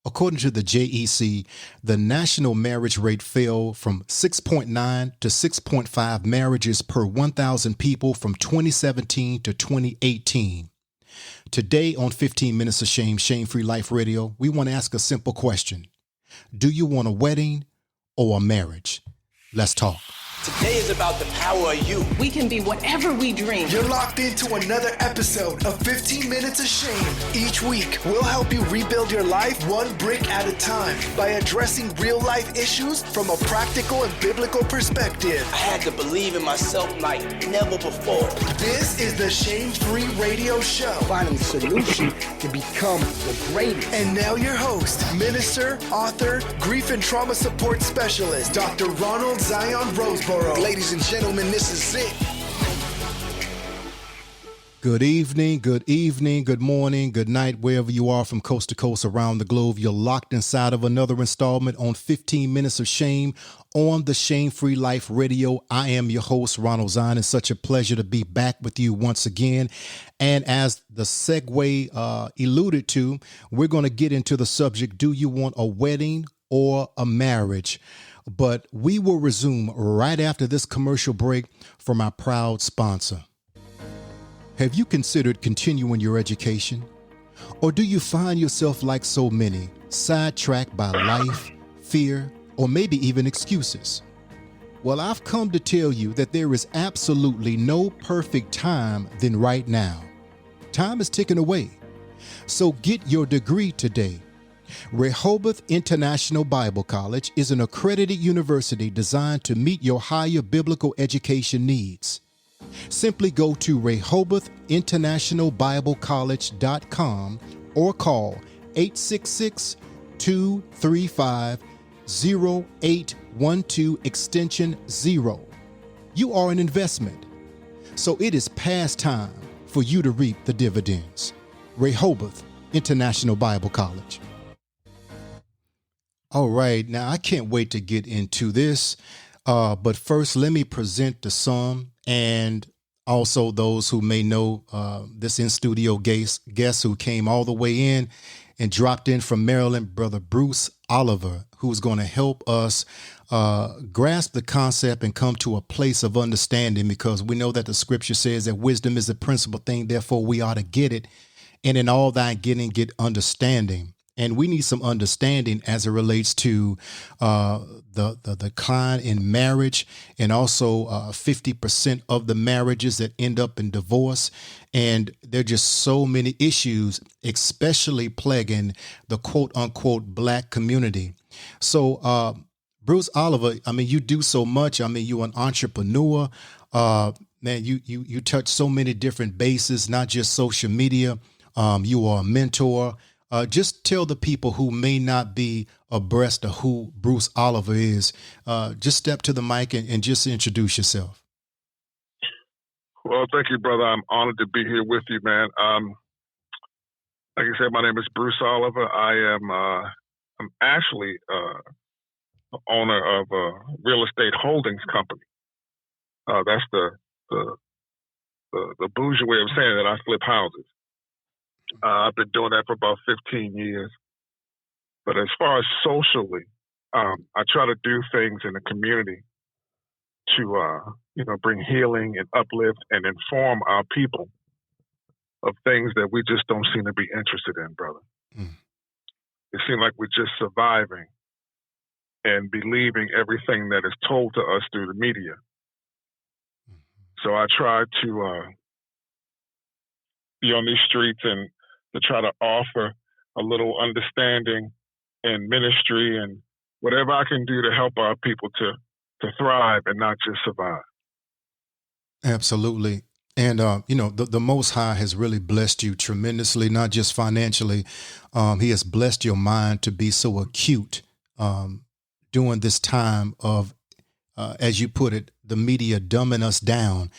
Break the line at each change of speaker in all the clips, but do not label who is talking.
According to the JEC, the national marriage rate fell from 6.9 to 6.5 marriages per 1,000 people from 2017 to 2018. Today on 15 Minutes of Shame, Shame-Free Life Radio, we want to ask a simple question. Do you want a wedding or a marriage? Let's talk.
Today is about the power of you.
We can be whatever we dream.
You're locked into another episode of 15 Minutes of Shame. Each week, we'll help you rebuild your life one brick at a time by addressing real-life issues from a practical and biblical perspective.
I had to believe in myself like never before.
This is the Shame-Free Radio Show.
Finding a solution to become the greatest.
And now your host, minister, author, grief and trauma support specialist, Dr. Ronald Zion Roseborough.
Ladies and gentlemen, this is it.
Good evening, good morning, good night, wherever you are from coast to coast around the globe. You're locked inside of another installment on 15 Minutes of Shame on the Shame-Free Life Radio. I am your host, Ronald Zion. It's such a pleasure to be back with you once again. And as the segue alluded to, we're going to get into the subject, do you want a wedding or a marriage? But we will resume right after this commercial break from our proud sponsor. Have you considered continuing your education? Or do you find yourself like so many, sidetracked by life, fear, or maybe even excuses? Well, I've come to tell you that there is absolutely no perfect time than right now. Time is ticking away. So get your degree today. Rehoboth International Bible College is an accredited university designed to meet your higher biblical education needs. Simply go to RehobothInternationalBibleCollege.com or call 866-235-0812 extension 0. You are an investment, so it is past time for you to reap the dividends. Rehoboth International Bible College. All right, now I can't wait to get into this, but first let me present the some and also those who may know this in-studio guest who came all the way in and dropped in from Maryland, Brother Bruce Oliver, who's going to help us grasp the concept and come to a place of understanding, because we know that the scripture says that wisdom is the principal thing, therefore we ought to get it, and in all thy getting, get understanding. And we need some understanding as it relates to the decline in marriage, and also 50% of the marriages that end up in divorce. And there are just so many issues, especially plaguing the quote unquote Black community. So, Bruce Oliver, I mean, you do so much. I mean, you're an entrepreneur. Man, you touch so many different bases, not just social media. You are a mentor. Just tell the people who may not be abreast of who Bruce Oliver is, just step to the mic and just introduce yourself.
Well, thank you, brother. I'm honored to be here with you, man. Like I said, my name is Bruce Oliver. I'm actually the owner of a real estate holdings company. That's the bougie way of saying that I flip houses. I've been doing that for about 15 years. But as far as socially, I try to do things in the community to, bring healing and uplift and inform our people of things that we just don't seem to be interested in, brother. Mm. It seems like we're just surviving and believing everything that is told to us through the media. Mm. So I try to be on these streets and to try to offer a little understanding and ministry and whatever I can do to help our people to thrive and not just survive.
Absolutely. And, the Most High has really blessed you tremendously, not just financially. He has blessed your mind to be so acute during this time of, as you put it, the media dumbing us down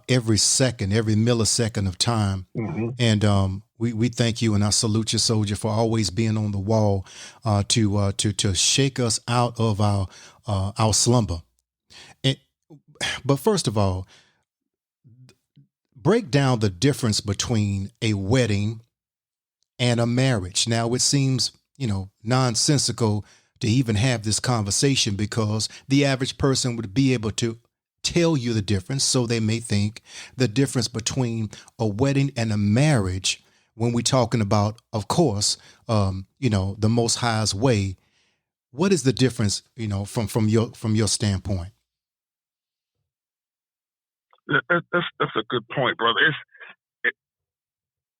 every second, every millisecond of time. Mm-hmm. And we thank you, and I salute you, soldier, for always being on the wall to shake us out of our slumber. But first of all, break down the difference between a wedding and a marriage. Now, it seems nonsensical to even have this conversation, because the average person would be able to tell you the difference. So they may think the difference between a wedding and a marriage, when we're talking about, of course, the Most High's way. What is the difference, from your standpoint?
That's a good point, brother.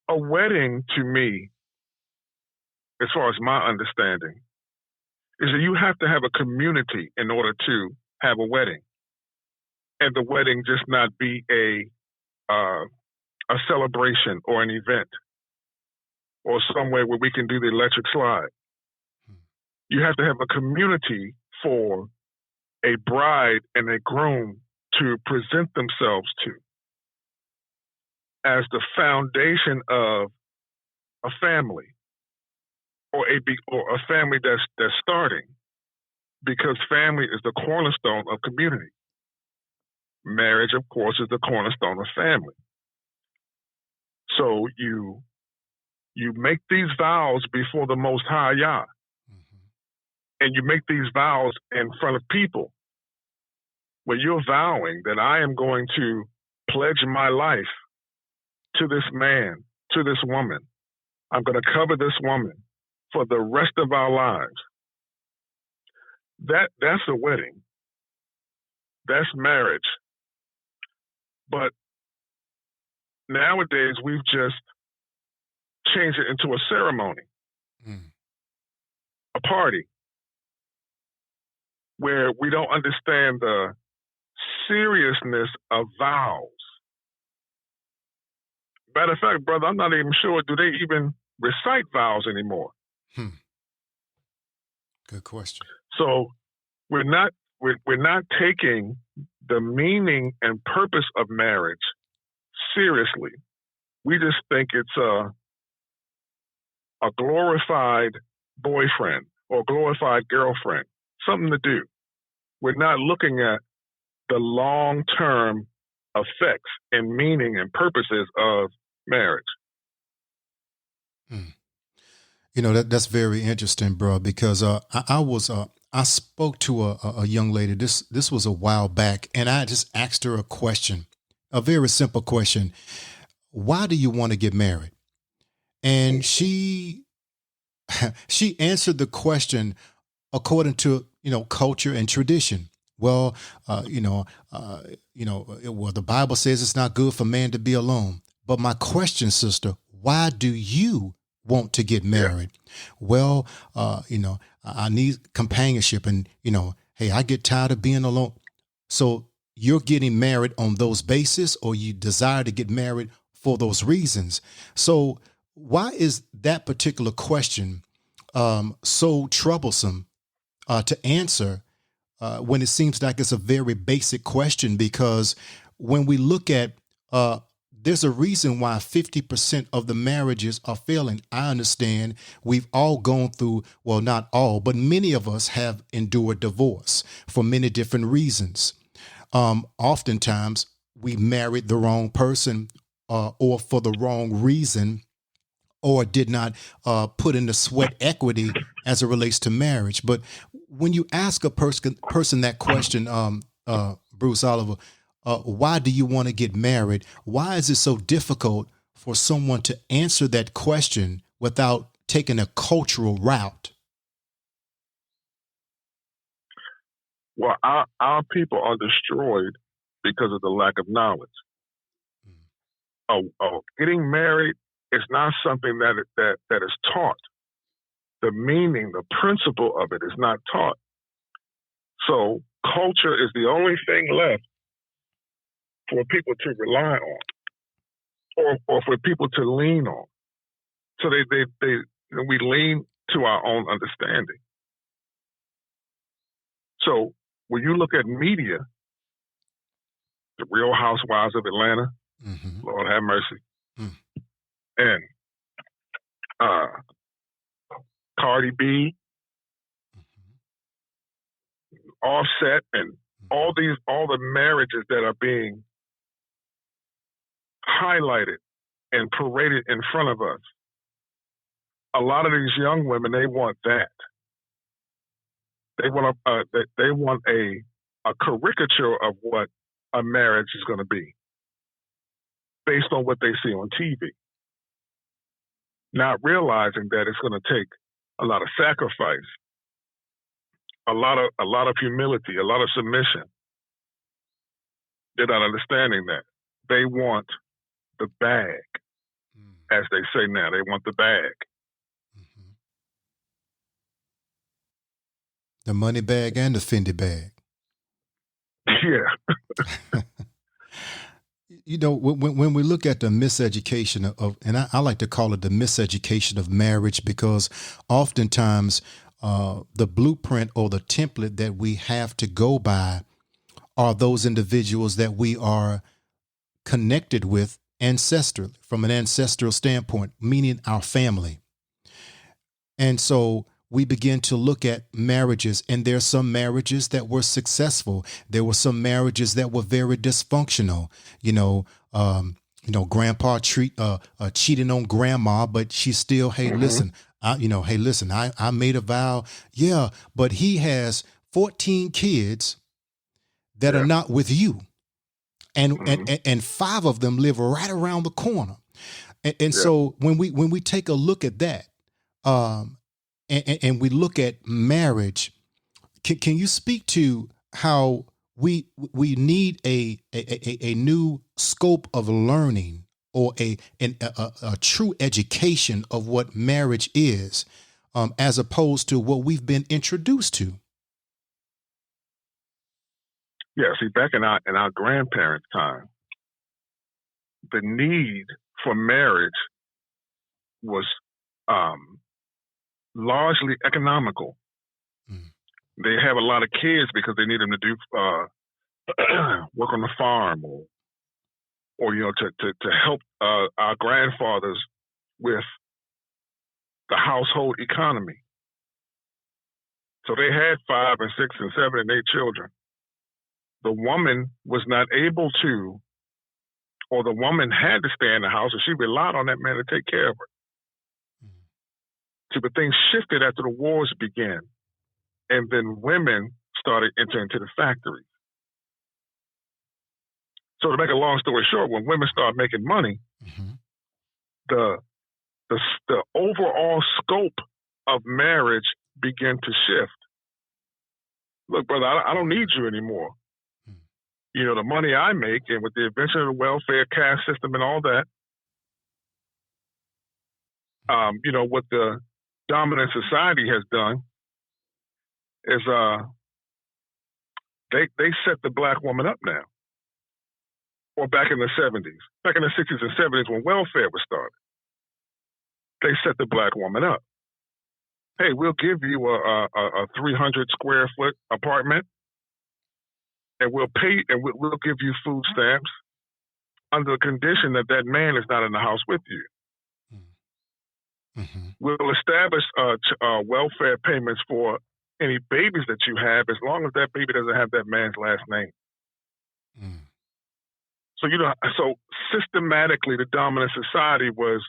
A wedding to me, as far as my understanding, is that you have to have a community in order to have a wedding, and the wedding just not be a celebration or an event or somewhere where we can do the electric slide. You have to have a community for a bride and a groom to present themselves to as the foundation of a family, or a family that's starting, because family is the cornerstone of community. Marriage, of course, is the cornerstone of family. So you make these vows before the Most High Yah, and you make these vows in front of people, where you're vowing that I am going to pledge my life to this man, to this woman. I'm going to cover this woman for the rest of our lives. That's a wedding. That's marriage. But nowadays, we've just changed it into a ceremony, a party, where we don't understand the seriousness of vows. Matter of fact, brother, I'm not even sure, do they even recite vows anymore?
Good question.
So we're not taking the meaning and purpose of marriage seriously. We just think it's a glorified boyfriend or glorified girlfriend, something to do. We're not looking at the long-term effects and meaning and purposes of marriage.
That's very interesting, bro, because I spoke to a young lady. This was a while back, and I just asked her a question, a very simple question. Why do you want to get married? And she answered the question according to culture and tradition. Well, the Bible says it's not good for man to be alone. But my question, sister, why do you want to get married? Well, I need companionship, and hey, I get tired of being alone. So you're getting married on those bases, or you desire to get married for those reasons. So why is that particular question so troublesome to answer when it seems like it's a very basic question? Because when we look at there's a reason why 50% of the marriages are failing. I understand we've all gone through, well, not all, but many of us have endured divorce for many different reasons. Oftentimes we married the wrong person or for the wrong reason, or did not put in the sweat equity as it relates to marriage. But when you ask a person that question, Bruce Oliver, why do you want to get married? Why is it so difficult for someone to answer that question without taking a cultural route?
Well, our people are destroyed because of the lack of knowledge. Getting married is not something that is taught. The meaning, the principle of it is not taught. So culture is the only thing left for people to rely on, or for people to lean on. So we lean to our own understanding. So when you look at media, the Real Housewives of Atlanta, Lord have mercy, and Cardi B, Offset, and all the marriages that are being highlighted and paraded in front of us a lot of these young women, they want that. They want a caricature of what a marriage is going to be based on what they see on TV, not realizing that it's going to take a lot of sacrifice, a lot of humility, a lot of submission. They're not understanding that. They want the bag, as they say now. They want the bag.
Mm-hmm. The money bag and the Fendi bag.
Yeah.
You know, when we look at the miseducation of, and I like to call it the miseducation of marriage, because oftentimes the blueprint or the template that we have to go by are those individuals that we are connected with ancestrally, from an ancestral standpoint, meaning our family. And so we begin to look at marriages, and there are some marriages that were successful. There were some marriages that were very dysfunctional. Grandpa cheating on grandma, but she still, hey, listen, I made a vow. Yeah, but he has 14 kids that are not with you. And 5 of them live right around the corner. And so when we take a look at that, and we look at marriage, can you speak to how we need a new scope of learning, or a true education of what marriage is, as opposed to what we've been introduced to?
Yeah, see, back in our grandparents' time, the need for marriage was largely economical. Mm. They have a lot of kids because they need them to do work on the farm, or to help our grandfathers with the household economy. So they had 5 and 6 and 7 and 8 children. The woman was not able to, or the woman had to stay in the house, and she relied on that man to take care of her. See, but things shifted after the wars began, and then women started entering into the factories. So to make a long story short, when women started making money, the overall scope of marriage began to shift. Look, brother, I don't need you anymore. You know, the money I make, and with the invention of the welfare caste system and all that, what the dominant society has done is they set the black woman up now. Or back in the 70s, back in the 60s and 70s when welfare was started, they set the black woman up. Hey, we'll give you a 300 square foot apartment, and we'll pay, and we'll give you food stamps under the condition that that man is not in the house with you. Mm-hmm. We'll establish welfare payments for any babies that you have, as long as that baby doesn't have that man's last name. Mm. So systematically, the dominant society was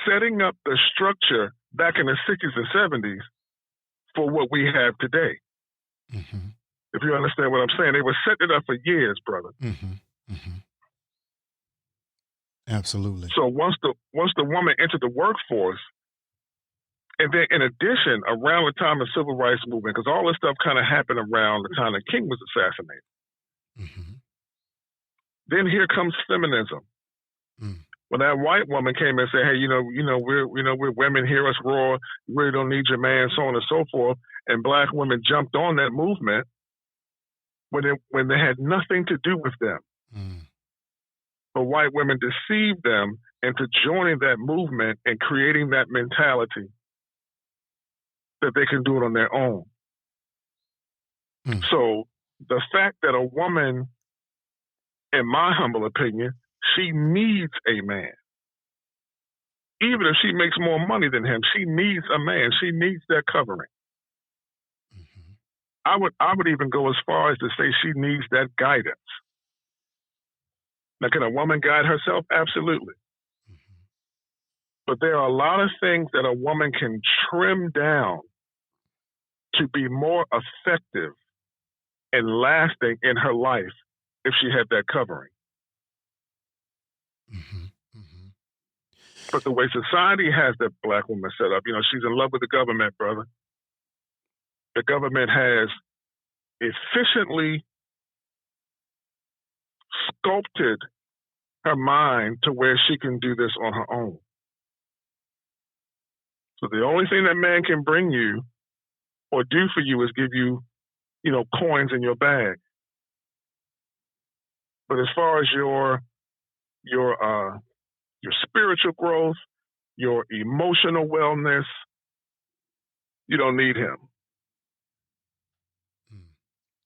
setting up the structure back in the 60s and 70s for what we have today. Mm-hmm. If you understand what I'm saying, they were setting it up for years, brother. Mm-hmm. Mm-hmm.
Absolutely.
So once the woman entered the workforce, and then in addition, around the time of the Civil Rights Movement, because all this stuff kind of happened around the time that King was assassinated. Mm-hmm. Then here comes feminism. Mm. When that white woman came and said, "Hey, we're women, hear us roar. You really don't need your man," so on and so forth, and black women jumped on that movement when they had nothing to do with them. Mm. But white women deceived them into joining that movement and creating that mentality that they can do it on their own. Mm. So the fact that a woman, in my humble opinion, she needs a man. Even if she makes more money than him, she needs a man. She needs that covering. Mm-hmm. I would even go as far as to say she needs that guidance. Now, can a woman guide herself? Absolutely. Mm-hmm. But there are a lot of things that a woman can trim down to be more effective and lasting in her life if she had that covering.
Mm-hmm. Mm-hmm.
But the way society has that black woman set up, she's in love with the government, brother. The government has efficiently sculpted her mind to where she can do this on her own. So the only thing that man can bring you or do for you is give you, coins in your bag. But as far as your spiritual growth, your emotional wellness, you don't need him.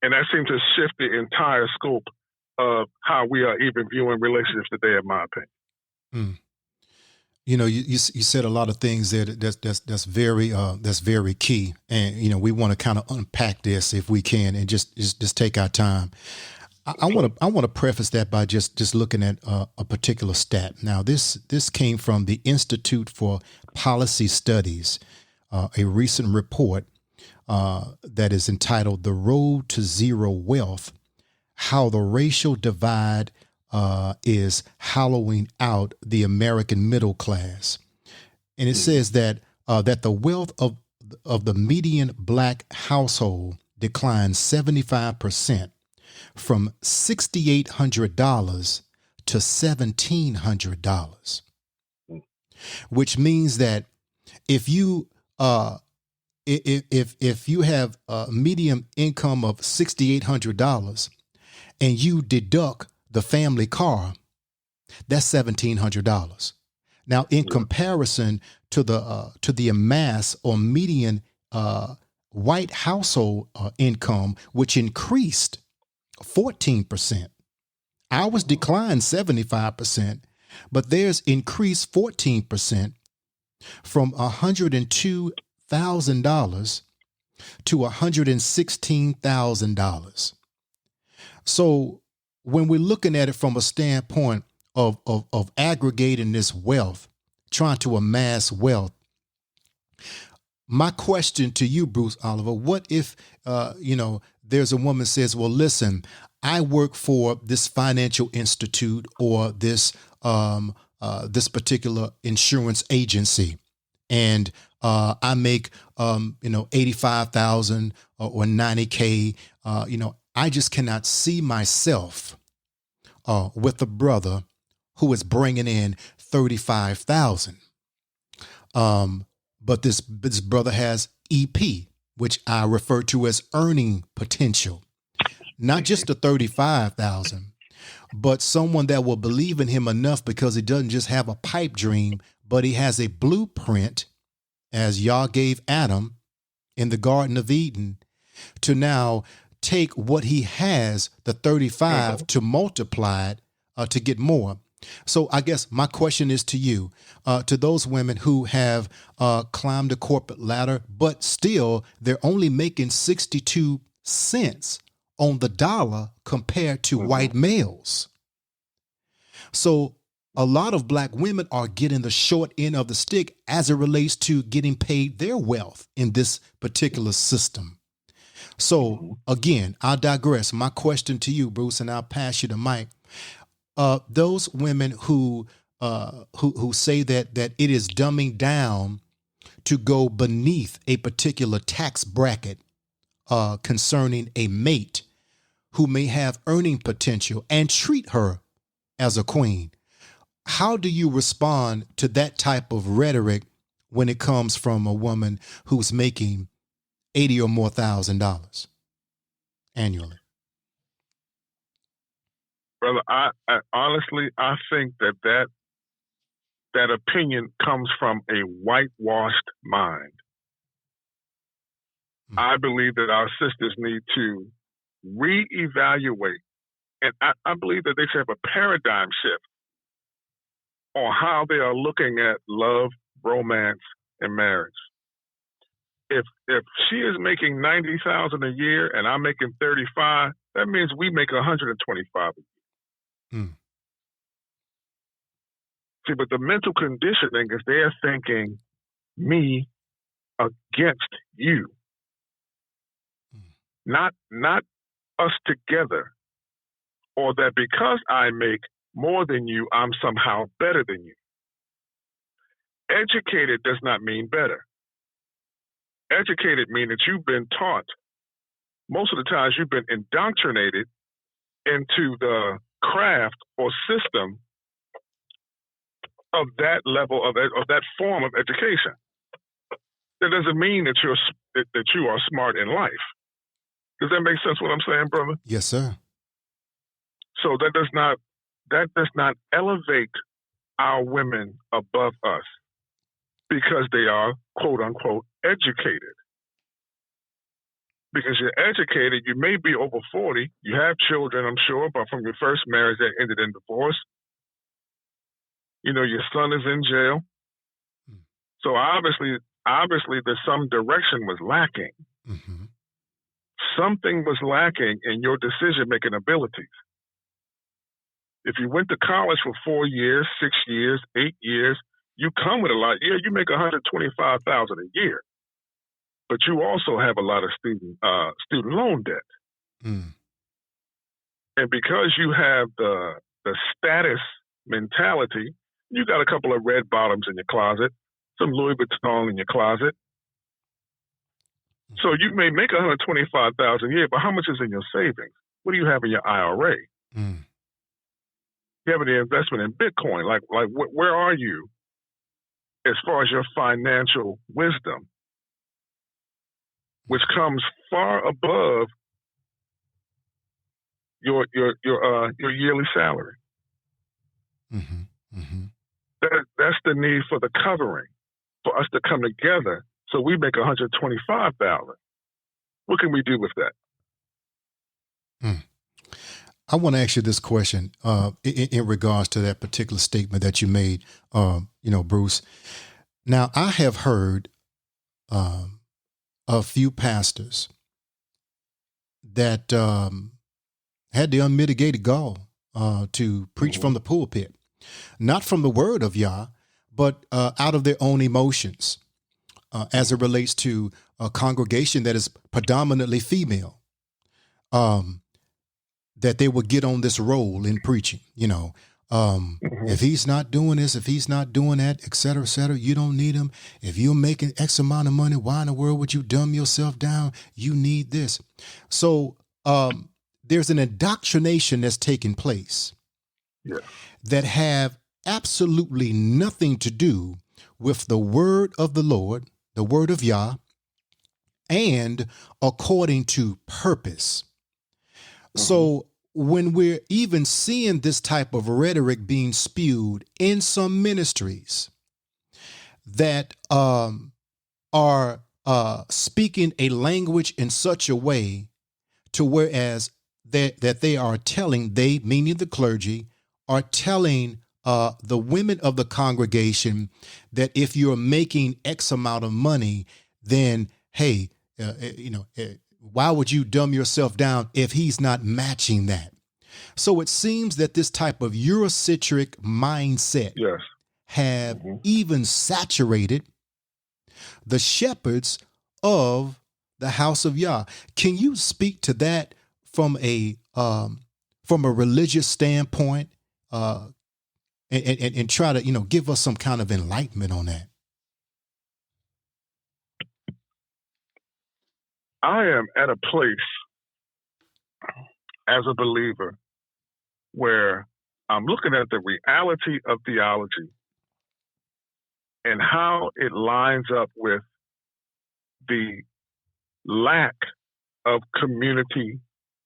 And that seems to shift the entire scope of how we are even viewing relationships today, in my opinion.
Mm. You said a lot of things there that's very key, and we want to kind of unpack this if we can, and just take our time. I want to preface that by just looking at a particular stat. Now, this came from the Institute for Policy Studies, a recent report that is entitled "The Road to Zero Wealth: How the Racial Divide is hollowing out the American middle class," and it says that the wealth of the median black household declined 75% from $6,800 to $1,700, which means that if you if you have a median income of $6,800 and you deduct the family car, that's $1,700. Now, in comparison to the amass or median white household income, which increased 14%, ours declined 75%, but theirs increased 14% from $102,000 to $116,000. So when we're looking at it from a standpoint of aggregating this wealth, trying to amass wealth, my question to you, Bruce Oliver, what if, there's a woman says, well, listen, I work for this financial institute or this particular insurance agency, and I make, 85,000 or 90K, I just cannot see myself with a brother who is bringing in 35,000. But this brother has EP, which I refer to as earning potential, not just the 35,000, but someone that will believe in him enough because he doesn't just have a pipe dream, but he has a blueprint, as Yah gave Adam in the Garden of Eden, to now take what he has, the 35, to multiply it to get more. So I guess my question is to you, to those women who have climbed the corporate ladder, but still they're only making 62 cents on the dollar compared to white males. So a lot of black women are getting the short end of the stick as it relates to getting paid their wealth in this particular system. So again, I'll digress. My question to you, Bruce, and I'll pass you the mic. Those women who say that it is dumbing down to go beneath a particular tax bracket concerning a mate who may have earning potential and treat her as a queen. How do you respond to that type of rhetoric when it comes from a woman who's making $80,000 or more annually?
Brother, I honestly, I think that opinion comes from a whitewashed mind. I believe that our sisters need to reevaluate, and I believe that they should have a paradigm shift on how they are looking at love, romance, and marriage. If she is making $90,000 a year and I'm making 35, that means we make 125 a year. See, but the mental conditioning is they're thinking me against you, not us together, or that because I make more than you, I'm somehow better than you. Educated does not mean better. Educated means that you've been taught. Most of the times you've been indoctrinated into the craft or system of that level of that form of education. That doesn't mean that you are smart in life. Does that make sense what I'm saying, brother?
Yes, sir.
So that does not elevate our women above us because they are quote unquote educated. Because you're educated, you may be over 40, you have children, I'm sure, but from your first marriage that ended in divorce. You know, your son is in jail. So obviously there's some direction was lacking.
Mm-hmm.
Something was lacking in your decision-making abilities. If you went to college for 4 years, 6 years, 8 years, you come with a lot. Yeah, you make $125,000 a year, but you also have a lot of student loan debt.
Mm.
And because you have the status mentality, you got a couple of red bottoms in your closet, some Louis Vuitton in your closet. So you may make $125,000 a year, but how much is in your savings? What do you have in your IRA?
Mm.
You have any investment in Bitcoin? Like where are you as far as your financial wisdom, which comes far above your yearly salary?
Mm-hmm. Mm-hmm.
That's the need for the covering, for us to come together. So we make $125,000. What can we do with that?
I want to ask you this question in regards to that particular statement that you made, Bruce. Now, I have heard a few pastors that had the unmitigated gall to preach from the pulpit, not from the word of Yah, but out of their own emotions. As it relates to a congregation that is predominantly female, that they would get on this role in preaching, if he's not doing this, if he's not doing that, et cetera, you don't need him. If you're making X amount of money, why in the world would you dumb yourself down? You need this. So there's an indoctrination that's taking place that have absolutely nothing to do with the word of the Lord, the word of Yah, and according to purpose. So when we're even seeing this type of rhetoric being spewed in some ministries that are speaking a language in such a way to whereas that they are telling, they, meaning the clergy, are telling the women of the congregation that if you're making X amount of money, then, hey, why would you dumb yourself down if he's not matching that? So it seems that this type of Eurocentric mindset have even saturated the shepherds of the house of Yah. Can you speak to that from a religious standpoint, and try to give us some kind of enlightenment on that?
I am at a place as a believer where I'm looking at the reality of theology and how it lines up with the lack of community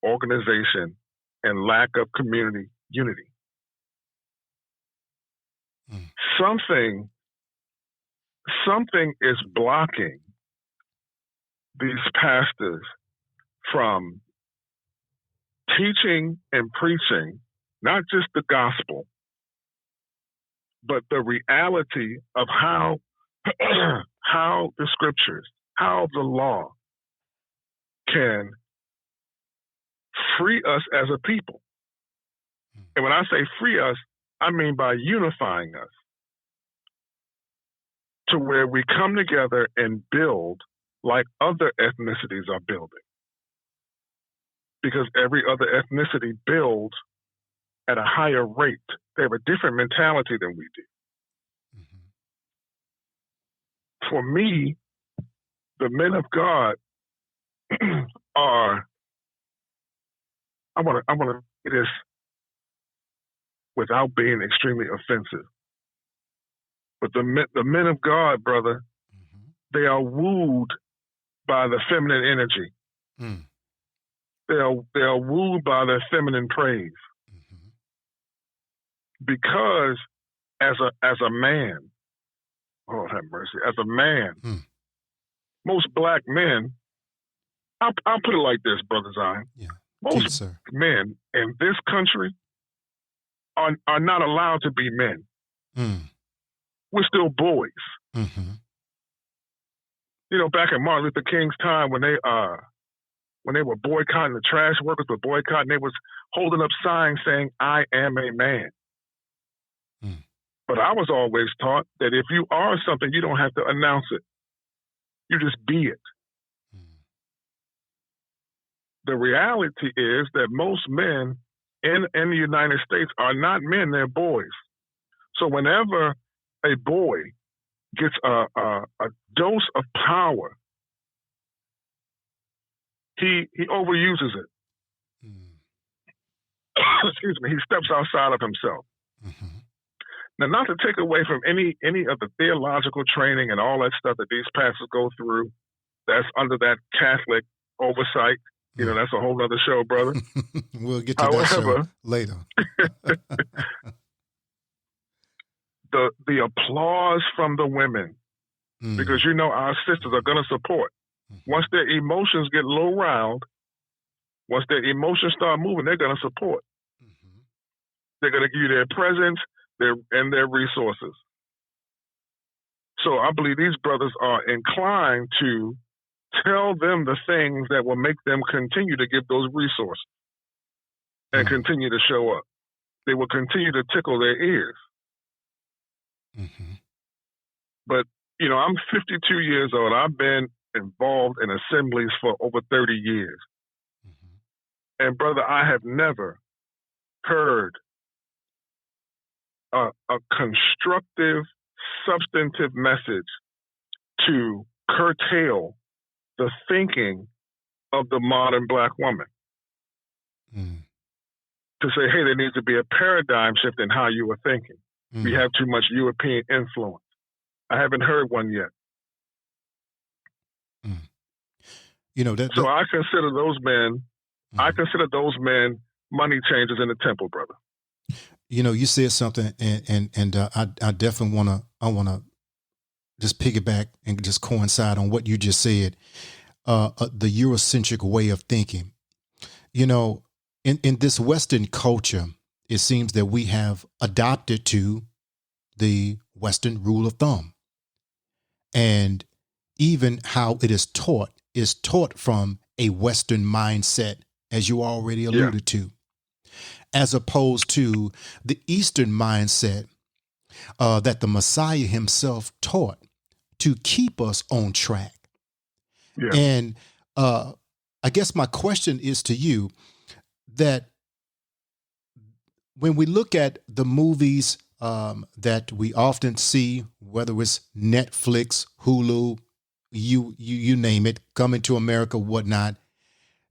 organization and lack of community unity. Something is blocking these pastors from teaching and preaching not just the gospel, but the reality of how the scriptures, how the law can free us as a people. And when I say free us, I mean by unifying us. to where we come together and build like other ethnicities are building. Because every other ethnicity builds at a higher rate. They have a different mentality than we do. Mm-hmm. For me, the men of God are, I want to say this without being extremely offensive. But the men of God, brother, mm-hmm. they are wooed by the feminine energy. Mm. They are wooed by their feminine praise. Mm-hmm. Because as a man, oh have mercy, as a man, most black men, I'll put it like this, Brother Zion. Yeah. Most men in this country are not allowed to be men. Mm. We're still boys. Mm-hmm. You know, back in Martin Luther King's time when they were boycotting, the trash workers were boycotting, they was holding up signs saying, "I am a man." Mm. But I was always taught that if you are something, you don't have to announce it. You just be it. Mm. The reality is that most men in the United States are not men, they're boys. So whenever a boy gets a dose of power, he overuses it. Mm. Excuse me. He steps outside of himself. Mm-hmm. Now, not to take away from any of the theological training and all that stuff that these pastors go through, that's under that Catholic oversight. You know, that's a whole other show, brother.
We'll get to that show later.
The applause from the women, because you know our sisters are going to support. Mm-hmm. Once their emotions get low round, once their emotions start moving, they're going to support. Mm-hmm. They're going to give you their presence and their resources. So I believe these brothers are inclined to tell them the things that will make them continue to give those resources and continue to show up. They will continue to tickle their ears. Mm-hmm. But, you know, I'm 52 years old. I've been involved in assemblies for over 30 years. Mm-hmm. And, brother, I have never heard a constructive, substantive message to curtail the thinking of the modern black woman. Mm. To say, hey, there needs to be a paradigm shift in how you are thinking. Mm. We have too much European influence. I haven't heard one yet. Mm.
You know that.
So I consider those men. Mm. I consider those men money changers in the temple, brother.
You know, you said something, and I definitely want to just piggyback and just coincide on what you just said. The Eurocentric way of thinking. You know, in this Western culture, it seems that we have adopted to the Western rule of thumb. And even how it is taught from a Western mindset, as you already alluded to, as opposed to the Eastern mindset that the Messiah himself taught to keep us on track. Yeah. And I guess my question is to you that when we look at the movies that we often see, whether it's Netflix, Hulu, you name it, Coming to America, whatnot,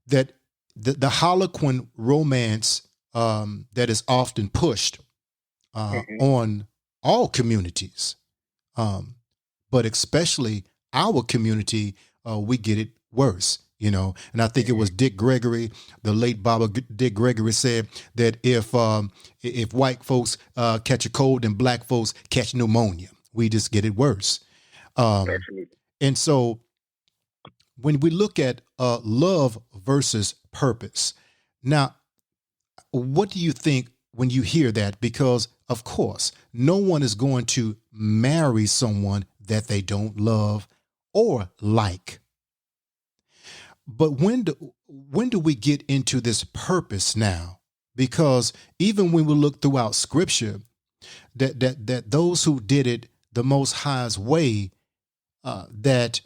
that the Harlequin romance that is often pushed on all communities, but especially our community, we get it worse. You know, and I think it was Dick Gregory, the late Baba Dick Gregory, said that if white folks catch a cold and black folks catch pneumonia, we just get it worse. And so when we look at love versus purpose, now, what do you think when you hear that? Because, of course, no one is going to marry someone that they don't love or like. But when do we get into this purpose now? Because even when we look throughout Scripture, that those who did it the Most High's way, that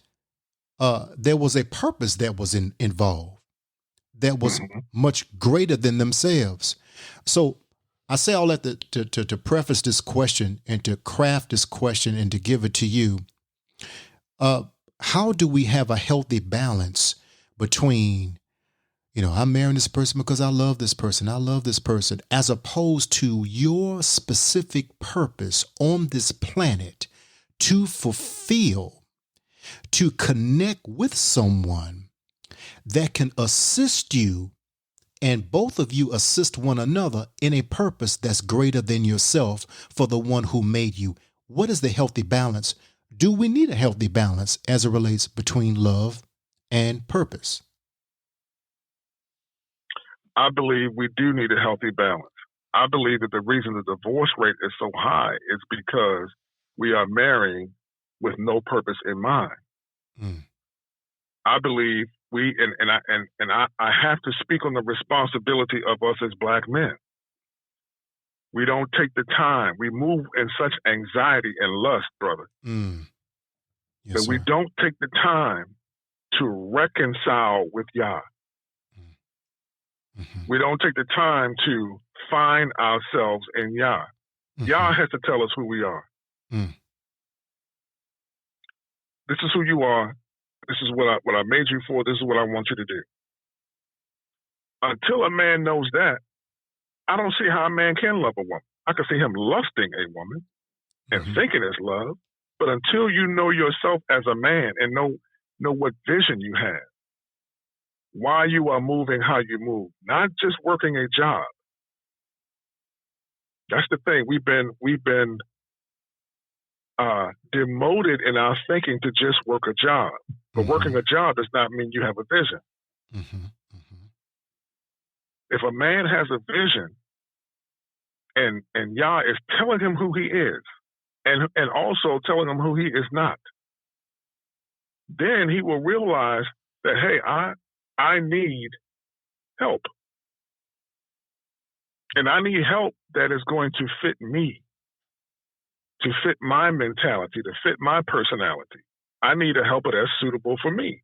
there was a purpose that was involved that was much greater than themselves. So I say all that to preface this question and to craft this question and to give it to you. How do we have a healthy balance between, I'm marrying this person because I love this person, as opposed to your specific purpose on this planet to fulfill, to connect with someone that can assist you, and both of you assist one another in a purpose that's greater than yourself for the one who made you? What is the healthy balance? Do we need a healthy balance as it relates between love and purpose?
I believe we do need a healthy balance. I believe that the reason the divorce rate is so high is because we are marrying with no purpose in mind.
Mm.
I believe I have to speak on the responsibility of us as Black men. We don't take the time. We move in such anxiety and lust, brother,
Yes,
that we
sir.
don't take the time to reconcile with Yah.
Mhm.
We don't take the time to find ourselves in Yah.
Mhm.
Yah has to tell us who we are.
Mm.
This is who you are. This is what I made you for. This is what I want you to do. Until a man knows that, I don't see how a man can love a woman. I can see him lusting a woman and
Mhm.
thinking it's love. But until you know yourself as a man and know what vision you have, why you are moving how you move, not just working a job. That's the thing. We've been demoted in our thinking to just work a job. But working a job does not mean you have a vision.
Mhm. Mhm.
If a man has a vision and Yah is telling him who he is and also telling him who he is not, then he will realize that, hey, I need help. And I need help that is going to fit me, to fit my mentality, to fit my personality. I need a helper that's suitable for me.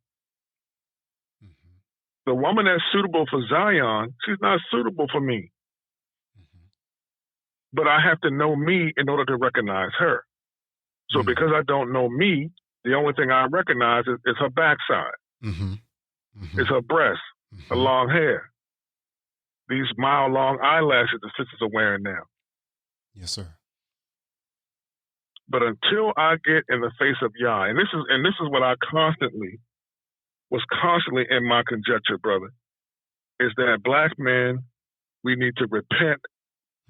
Mhm.
The woman that's suitable for Zion, she's not suitable for me.
Mhm.
But I have to know me in order to recognize her. So because I don't know me, the only thing I recognize is her backside.
Mhm. Mhm.
It's her breasts, her
Mhm.
long hair, these mile-long eyelashes the sisters are wearing now.
Yes, sir.
But until I get in the face of Yah, and this is what I was constantly in my conjecture, brother, is that Black men, we need to repent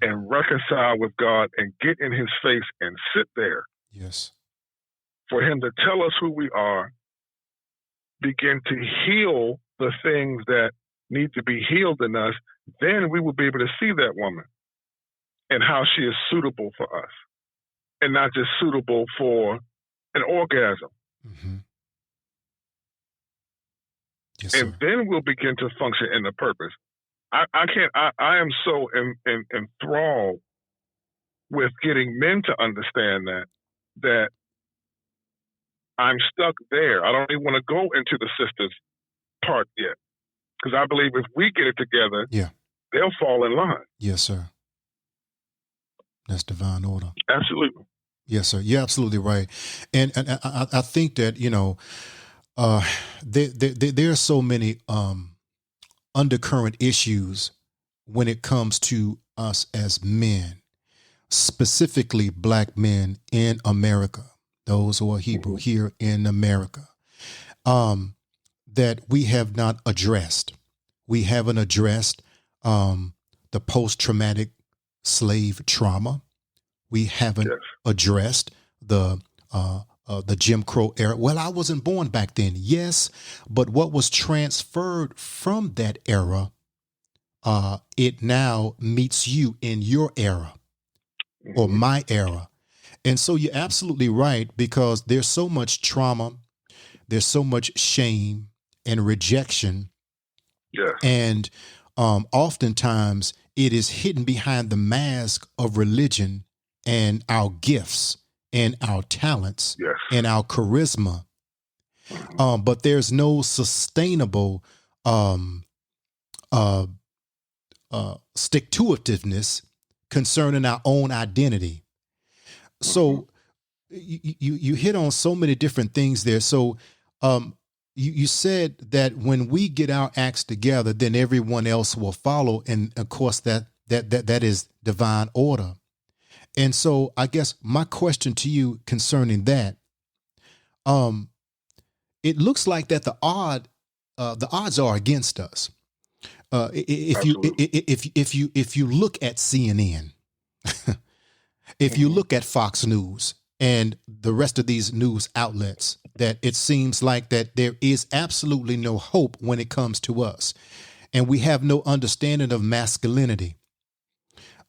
and reconcile with God and get in his face and sit there
Yes.
for him to tell us who we are, begin to heal the things that need to be healed in us. Then we will be able to see that woman and how she is suitable for us and not just suitable for an orgasm.
Mhm. Yes,
And
sir.
then we'll begin to function in the purpose. I am so enthralled with getting men to understand that I'm stuck there. I don't even want to go into the sisters part yet. Because I believe if we get it together,
Yeah.
they'll fall in line.
Yes, sir. That's divine order.
Absolutely.
Yes, sir. You're absolutely right. And I think that, there are so many undercurrent issues when it comes to us as men, specifically Black men in America, those who are Hebrew here in America, that we have not addressed. We haven't addressed the post-traumatic slave trauma. We haven't addressed the Jim Crow era. Well, I wasn't born back then. Yes, but what was transferred from that era, it now meets you in your era or my era. And so you're absolutely right, because there's so much trauma, there's so much shame and rejection.
Yes.
And oftentimes it is hidden behind the mask of religion and our gifts and our talents
Yes.
and our charisma. But there's no sustainable stick-to-itiveness concerning our own identity. So you hit on so many different things there. So you said that when we get our acts together, then everyone else will follow, and of course that is divine order. And so I guess my question to you concerning that, it looks like that the odds are against us. If you look at CNN, if you look at Fox News and the rest of these news outlets, that it seems like that there is absolutely no hope when it comes to us, and we have no understanding of masculinity.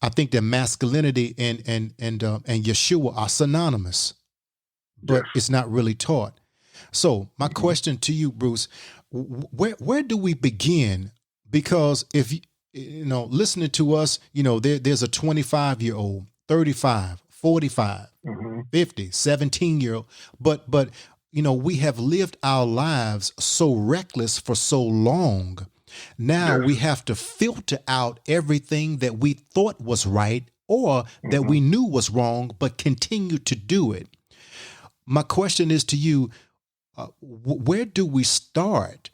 I think that masculinity and Yeshua are synonymous, but it's not really taught. So my question to you, Bruce, where do we begin? Because if you know, listening to us, you know, there's a 25-year-old, 35, 45, 50, 17-year-old, but you know, we have lived our lives so reckless for so long. Now we have to filter out everything that we thought was right or that we knew was wrong, but continue to do it. My question is to you, where do we start?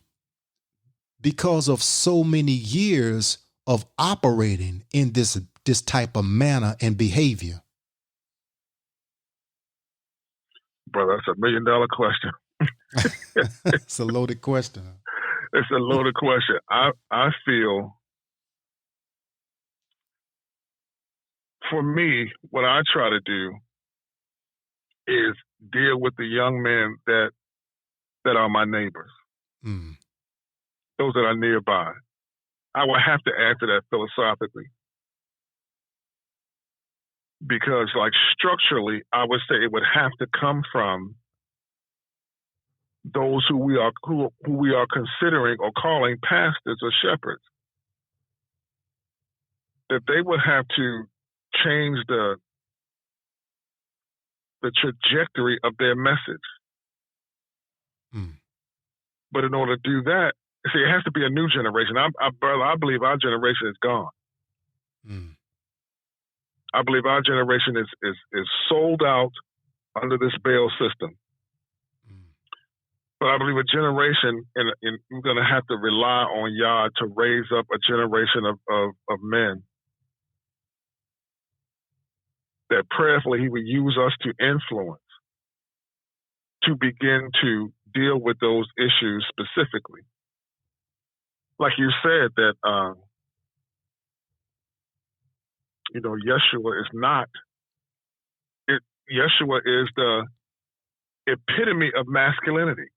Because of so many years of operating in this type of manner and behavior.
Brother, that's $1 million question.
It's a loaded question.
It's a loaded question. I feel, for me, what I try to do is deal with the young men that are my neighbors, those that are nearby. I would have to answer that philosophically, because, like, structurally, I would say it would have to come from those who we are considering or calling pastors or shepherds. That they would have to change the trajectory of their message. But in order to do that, see, it has to be a new generation. Brother, I believe our generation is gone. I believe our generation is sold out under this Baal system. But I believe a generation, and we're going to have to rely on Yah to raise up a generation of men that prayerfully he would use us to influence, to begin to deal with those issues specifically. Like you said, that, you know, Yeshua is not, Yeshua is the epitome of masculinity.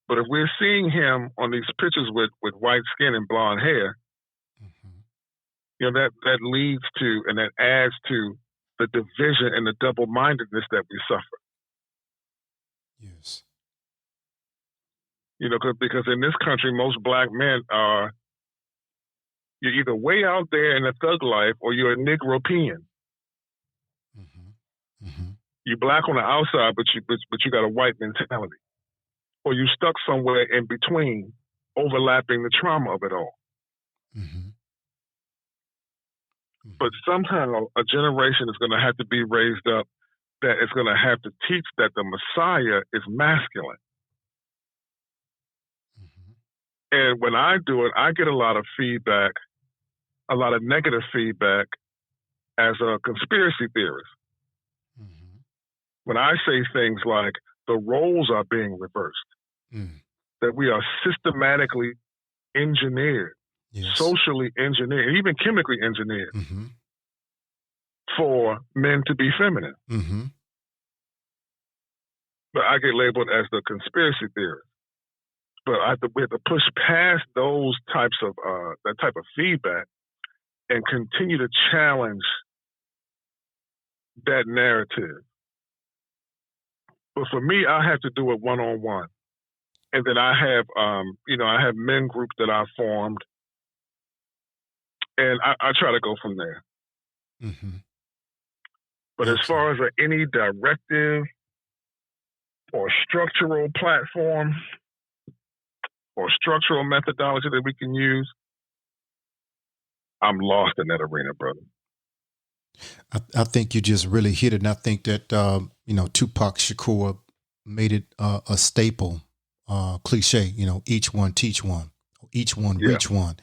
But if we're seeing him on these pictures with white skin and blonde hair, you know, that leads to, and that adds to the division and the double-mindedness that we suffer.
Yes.
You know, because in this country, most black men are, you're either way out there in the thug life or you're a Negropean. You're black on the outside, but you got a white mentality. Or you stuck somewhere in between, overlapping the trauma of it all. But somehow a generation is going to have to be raised up that is going to have to teach that the Messiah is masculine. And when I do it, I get a lot of feedback, a lot of negative feedback as a conspiracy theorist. When I say things like the roles are being reversed, that we are systematically engineered, socially engineered, and even chemically engineered for men to be feminine. But I get labeled as the conspiracy theorist. But we have to push past those types of that type of feedback and continue to challenge that narrative. But for me, I have to do it one-on-one. And then I have, I have men groups that I formed, and I try to go from there. But as far as any directive or structural platform or structural methodology that we can use, I'm lost in that arena, brother.
I think you just really hit it. And I think that, Tupac Shakur made it a staple, cliche, each one teach one, each one reach one,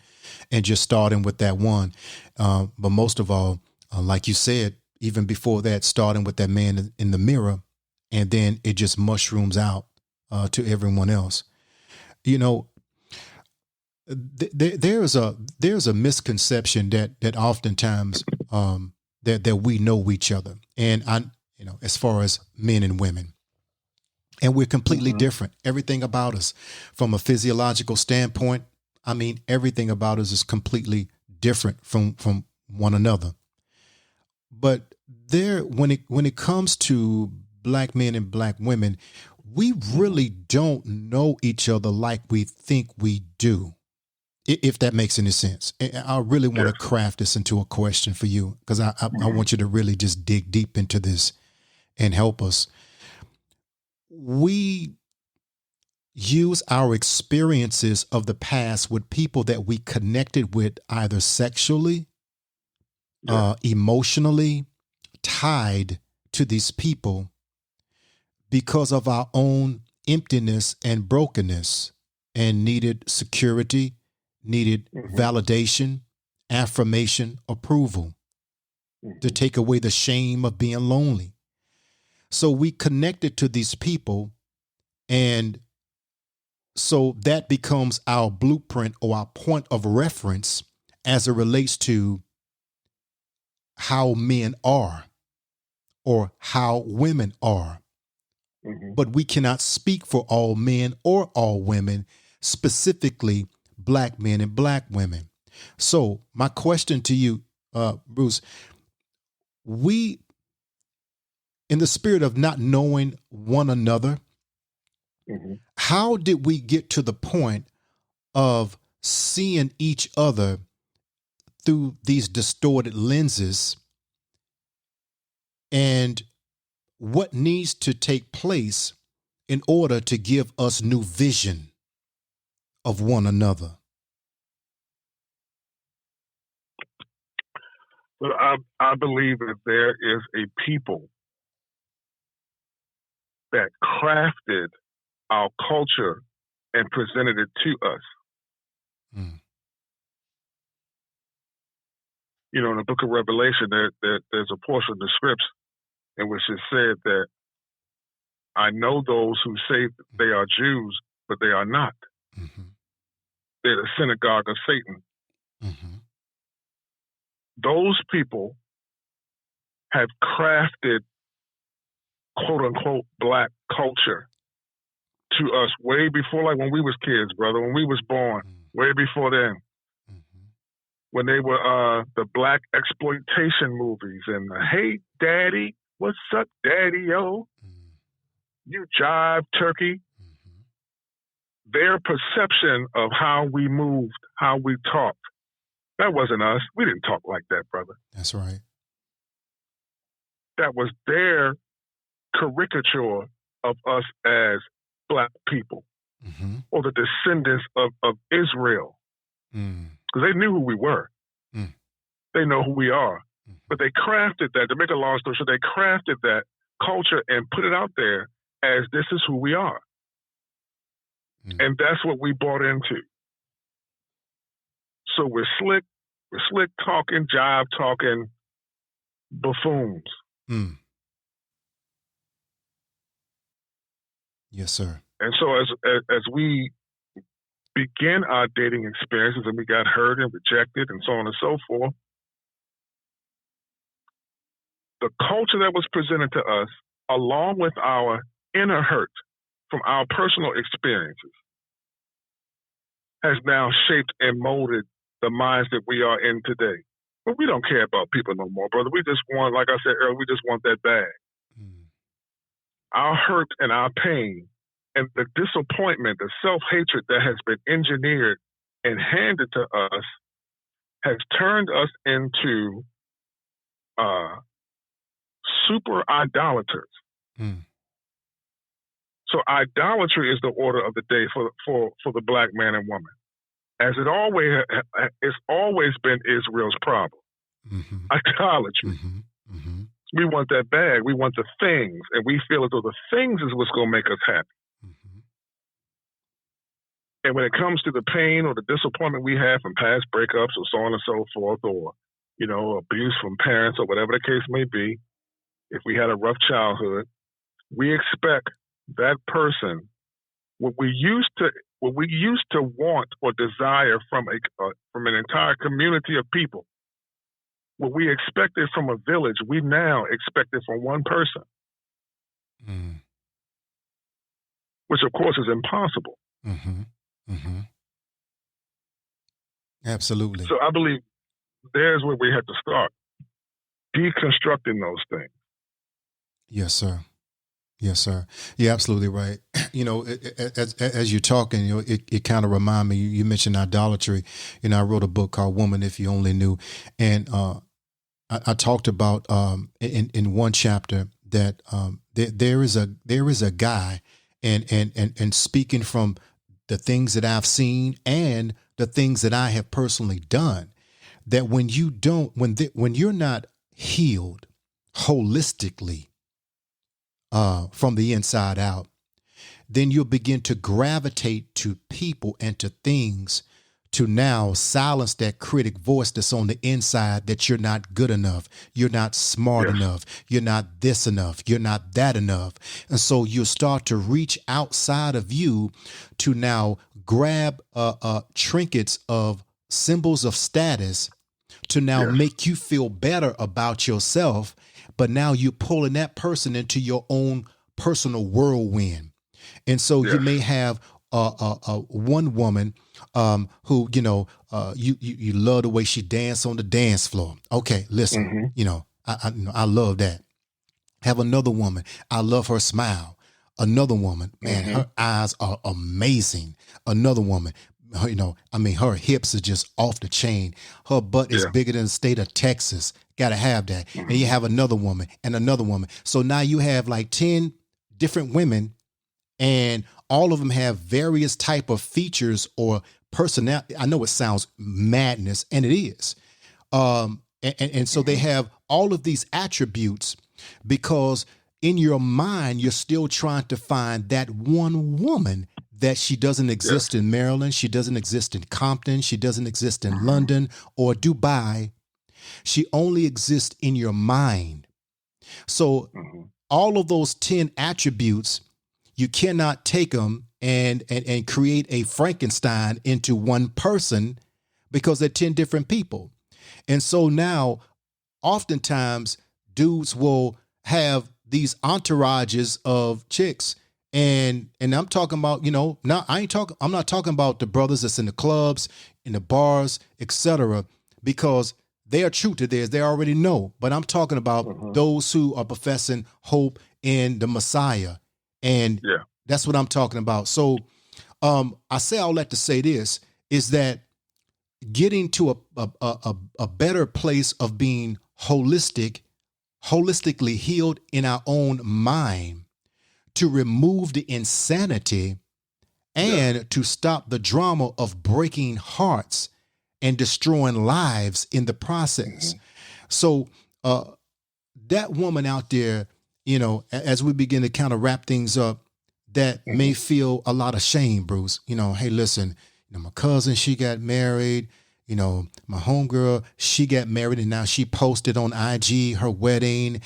and just starting with that one. But most of all, like you said, even before that, starting with that man in the mirror, and then it just mushrooms out to everyone else. There's a misconception that oftentimes that we know each other, and as far as men and women, and we're completely different. Everything about us, from a physiological standpoint, I mean, everything about us is completely different from one another. But when it comes to black men and black women, we really don't know each other like we think we do. If that makes any sense. I really want to craft this into a question for you, because I want you to really just dig deep into this and help us. We use our experiences of the past with people that we connected with, either sexually, emotionally, tied to these people because of our own emptiness and brokenness, and needed security, needed validation, affirmation, approval, to take away the shame of being lonely. So we connected to these people, and so that becomes our blueprint or our point of reference as it relates to how men are or how women are. But we cannot speak for all men or all women, specifically black men and black women. So my question to you, Bruce, we, in the spirit of not knowing one another, how did we get to the point of seeing each other through these distorted lenses, and what needs to take place in order to give us new vision of one another?
But I believe that there is a people that crafted our culture and presented it to us. In the book of Revelation, there's a portion of the scripts in which it said that I know those who say they are Jews, but they are not. They're the synagogue of Satan. Those people have crafted, quote unquote, black culture to us way before, like when we was kids, brother, when we was born, way before then. When they were the black exploitation movies and hey, daddy, what's up, daddy-o? You jive turkey. Their perception of how we moved, how we talked, that wasn't us. We didn't talk like that, brother.
That's right.
That was their caricature of us as black people, or the descendants of Israel. Because they knew who we were. They know who we are. But they crafted that, to make a long story short, they crafted that culture and put it out there as this is who we are. And that's what we bought into. So we're slick talking, jive talking buffoons.
Yes, sir.
And so as we began our dating experiences and we got hurt and rejected and so on and so forth, the culture that was presented to us, along with our inner hurt from our personal experiences, has now shaped and molded the minds that we are in today. But we don't care about people no more, brother. We just want, like I said earlier, we just want that bag. Our hurt and our pain and the disappointment, the self-hatred that has been engineered and handed to us has turned us into super idolaters.
Mm.
So idolatry is the order of the day for the black man and woman, as it's always been Israel's problem.
Mm-hmm.
Idolatry.
Mm-hmm. Mm-hmm.
We want that bag. We want the things, and we feel as though the things is what's going to make us happy.
Mm-hmm.
And when it comes to the pain or the disappointment we have from past breakups or so on and so forth, or abuse from parents or whatever the case may be, if we had a rough childhood, we expect that person, what we used to want or desire from an entire community of people, what we expected from a village, we now expect it from one person, which of course is impossible.
Mm-hmm. Mm-hmm. Absolutely.
So I believe there's where we have to start, deconstructing those things.
Yes, sir. Yes, sir. You're absolutely right. As you're talking, it kind of remind me, you mentioned idolatry. I wrote a book called Woman, If You Only Knew. And I talked about in one chapter that there is a guy and speaking from the things that I've seen and the things that I have personally done, that when you're not healed holistically from the inside out, then you'll begin to gravitate to people and to things to now silence that critic voice that's on the inside, that you're not good enough, you're not smart enough, you're not this enough, you're not that enough. And so you start to reach outside of you to now grab trinkets of symbols of status to now make you feel better about yourself. But now you're pulling that person into your own personal whirlwind. And so you may have one woman who, you love the way she danced on the dance floor. Okay, listen, I love that. Have another woman. I love her smile. Another woman, man, her eyes are amazing. Another woman, her hips are just off the chain. Her butt is bigger than the state of Texas. Got to have that. And you have another woman and another woman. So now you have like 10 different women, and all of them have various type of features or personality. I know it sounds madness, and it is. And so they have all of these attributes because in your mind, you're still trying to find that one woman that she doesn't exist in Maryland. She doesn't exist in Compton. She doesn't exist in London or Dubai. She only exists in your mind. So all of those 10 attributes, you cannot take them and create a Frankenstein into one person because they're 10 different people. And so now oftentimes dudes will have these entourages of chicks. And I'm talking about, I'm not talking about the brothers that's in the clubs, in the bars, etc., because they are true to theirs. They already know. But I'm talking about those who are professing hope in the Messiah. And that's what I'm talking about. So I say all that to say this, is that getting to a better place of being holistically healed in our own mind, to remove the insanity and to stop the drama of breaking hearts and destroying lives in the process. So that woman out there, as we begin to kind of wrap things up, that may feel a lot of shame, Bruce. Hey, listen, my cousin, she got married. My homegirl, she got married and now she posted on IG her wedding.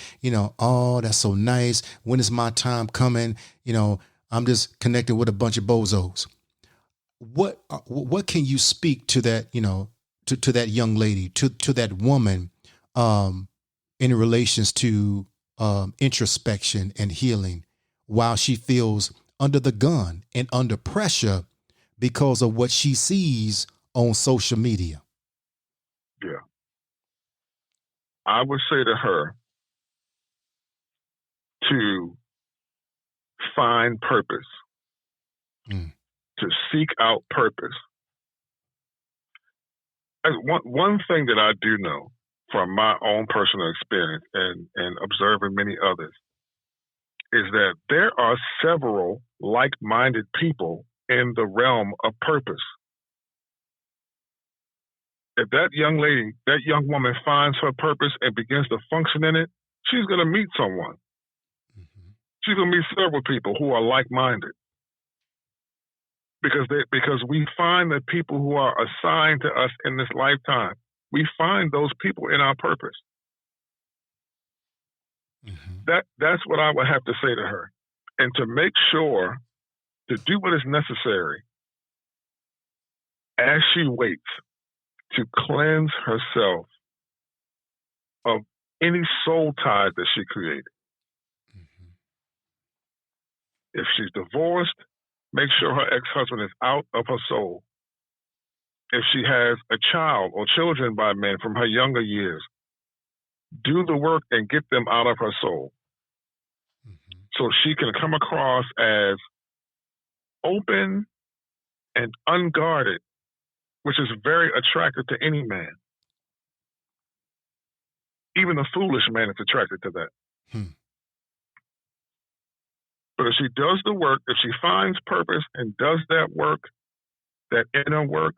Oh, that's so nice. When is my time coming? I'm just connected with a bunch of bozos. What can you speak to that, to that young lady, to that woman, in relations to introspection and healing while she feels under the gun and under pressure because of what she sees on social media?
Yeah. I would say to her to find purpose, to seek out purpose. And one thing that I do know from my own personal experience and observing many others, is that there are several like-minded people in the realm of purpose. If that young lady, that young woman finds her purpose and begins to function in it, she's going to meet someone. Mm-hmm. She's going to meet several people who are like-minded. Because we find the people who are assigned to us in this lifetime. We find those people in our purpose. Mm-hmm. That's what I would have to say to her. And to make sure to do what is necessary as she waits to cleanse herself of any soul ties that she created. Mm-hmm. If she's divorced, make sure her ex-husband is out of her soul. If she has a child or children by men from her younger years, do the work and get them out of her soul. Mm-hmm. So she can come across as open and unguarded, which is very attractive to any man. Even a foolish man is attracted to that. But if she does the work, if she finds purpose and does that work, that inner work,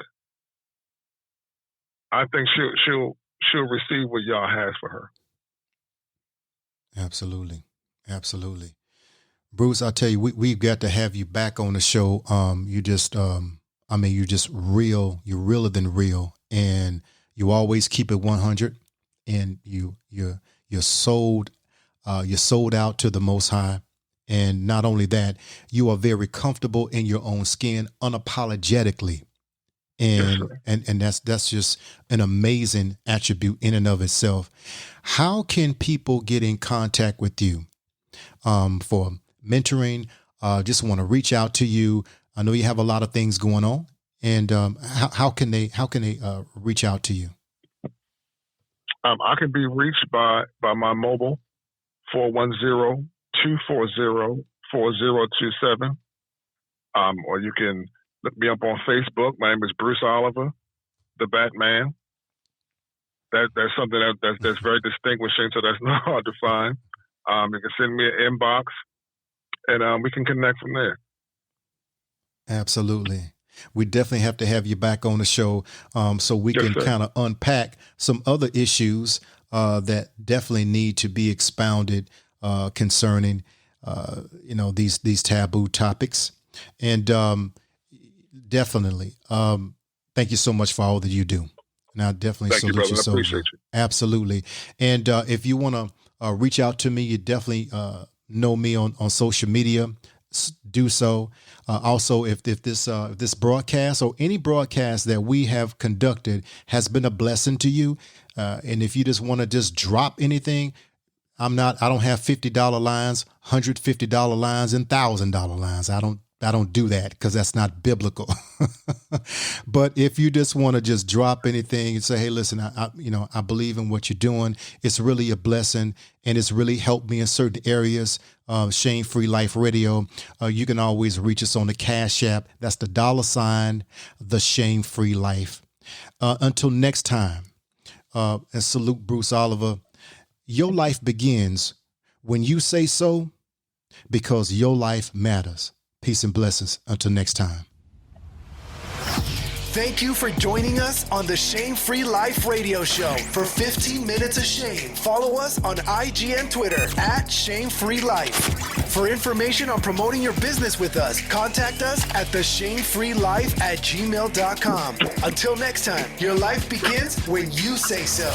I think she'll receive what Yah has for her.
Absolutely. Absolutely. Bruce, I tell you, we've got to have you back on the show. You're just real. You're realer than real, and you always keep it 100. And you're sold out to the Most High. And not only that, you are very comfortable in your own skin, unapologetically. And yes, and that's just an amazing attribute in and of itself. How can people get in contact with you for mentoring? Just want to reach out to you. I know you have a lot of things going on, and how can they reach out to you?
I can be reached by my mobile 410-240-4027, or you can look me up on Facebook. My name is Bruce Oliver, the Batman. That's something that's very distinguishing, so that's not hard to find. You can send me an inbox, and we can connect from there.
Absolutely. We definitely have to have you back on the show so we can kind of unpack some other issues that definitely need to be expounded concerning these taboo topics. And definitely thank you so much for all that you do. And I definitely salute you. So appreciate you. Absolutely. And if you want to reach out to me, you definitely know me on social media. Do so. Also, if this broadcast or any broadcast that we have conducted has been a blessing to you, and if you just want to just drop anything, I don't have $50 lines, $150 lines, and $1,000 lines. I don't do that because that's not biblical. But if you just want to just drop anything and say, hey, listen, I believe in what you're doing. It's really a blessing, and it's really helped me in certain areas. Shame Free Life Radio. You can always reach us on the Cash App. That's the $, the Shame Free Life. Until next time, and salute Bruce Oliver. Your life begins when you say so, because your life matters. Peace and blessings. Until next time.
Thank you for joining us on the Shame Free Life Radio Show. For 15 minutes of shame, follow us on IG and Twitter at Shame Free Life. For information on promoting your business with us, contact us at theshamefreelife@gmail.com. Until next time, your life begins when you say so.